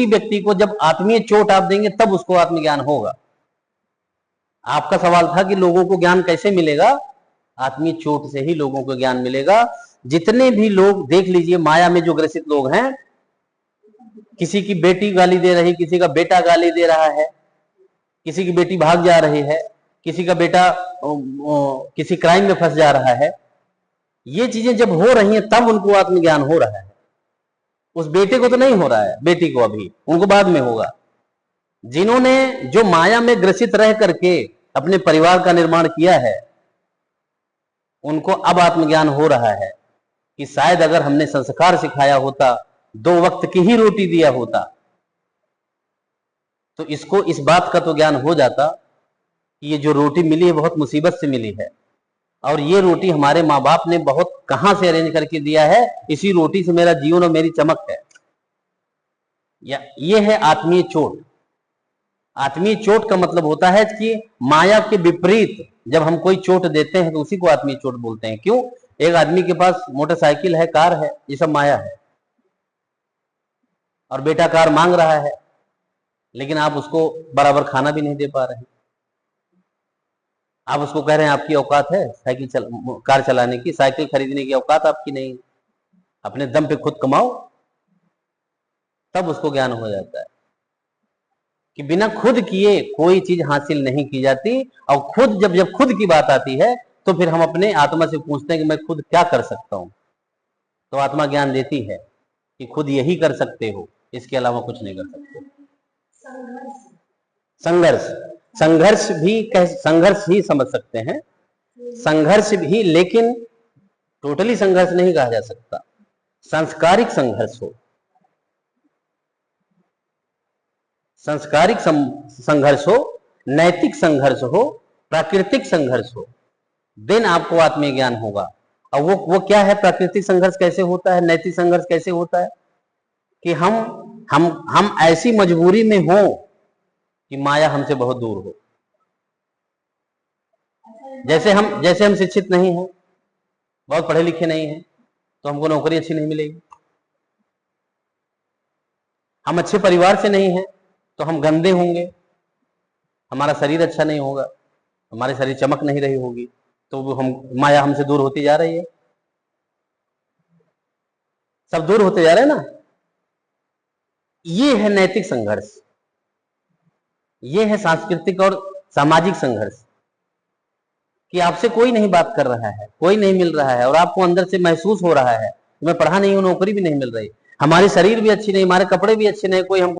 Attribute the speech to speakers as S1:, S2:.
S1: व्यक्ति को जब आत्मीय चोट आप देंगे तब उसको आत्मज्ञान होगा। आपका सवाल था कि लोगों को ज्ञान कैसे मिलेगा, आत्मीय चोट से ही लोगों को ज्ञान मिलेगा। जितने भी लोग देख लीजिए माया में जो ग्रसित लोग हैं, किसी की बेटी गाली दे रही, किसी का बेटा गाली दे रहा है, किसी की बेटी भाग जा रही है, किसी का बेटा किसी क्राइम में फंस जा रहा है, ये चीजें जब हो रही हैं तब उनको आत्मज्ञान हो रहा है। उस बेटे को तो नहीं हो रहा है, बेटी को अभी, उनको बाद में होगा। जिन्होंने जो माया में ग्रसित रह करके अपने परिवार का निर्माण किया है, उनको अब आत्मज्ञान हो रहा है कि शायद अगर हमने संस्कार सिखाया होता, 2 वक्त की ही रोटी दिया होता, तो इसको इस बात का तो ज्ञान हो जाता कि ये जो रोटी मिली है बहुत मुसीबत से मिली है, और ये रोटी हमारे माँ बाप ने बहुत कहां से अरेंज करके दिया है, इसी रोटी से मेरा जीवन और मेरी चमक है। ये है आत्मीय चोट। आत्मीय चोट का मतलब होता है कि माया के विपरीत जब हम कोई चोट देते हैं तो उसी को आत्मीय चोट बोलते हैं। क्यों? एक आदमी के पास मोटरसाइकिल है, कार है, ये सब माया है, और बेटा कार मांग रहा है, लेकिन आप उसको बराबर खाना भी नहीं दे पा रहे। आप उसको कह रहे हैं आपकी औकात है कार चलाने की, साइकिल खरीदने की औकात आपकी नहीं, अपने दम पे खुद कमाओ, तब उसको ज्ञान हो जाता है कि बिना खुद किए कोई चीज हासिल नहीं की जाती। और खुद जब खुद की बात आती है तो फिर हम अपने आत्मा से पूछते हैं कि मैं खुद क्या कर सकता हूं, तो आत्मा ज्ञान देती है कि खुद यही कर सकते हो, इसके अलावा कुछ नहीं कर सकते। संघर्ष ही समझ सकते हैं, संघर्ष भी, लेकिन टोटली संघर्ष नहीं कहा जा सकता। सांस्कारिक संघर्ष हो, संस्कारिक संघर्ष हो, नैतिक संघर्ष हो, प्राकृतिक संघर्ष हो, देन आपको आत्मीय ज्ञान होगा। और वो क्या है? प्राकृतिक संघर्ष कैसे होता है, नैतिक संघर्ष कैसे होता है? कि हम ऐसी मजबूरी में हो कि माया हमसे बहुत दूर हो। जैसे हम शिक्षित नहीं हैं, बहुत पढ़े लिखे नहीं हैं, तो हमको नौकरी अच्छी नहीं मिलेगी। हम अच्छे परिवार से नहीं हैं तो हम गंदे होंगे, हमारा शरीर अच्छा नहीं होगा, हमारे शरीर चमक नहीं रही होगी, तो माया हमसे दूर होती जा रही है। सब दूर होते जा रहे हैं ना। ये है नैतिक संघर्ष, ये है सांस्कृतिक और सामाजिक संघर्ष कि आपसे कोई नहीं बात कर रहा है, कोई नहीं मिल रहा है, और आपको अंदर से महसूस हो रहा है मैं पढ़ा नहीं हूं, नौकरी भी नहीं मिल रही, हमारे शरीर भी अच्छी नहीं, हमारे कपड़े भी अच्छे नहीं, कोई हमको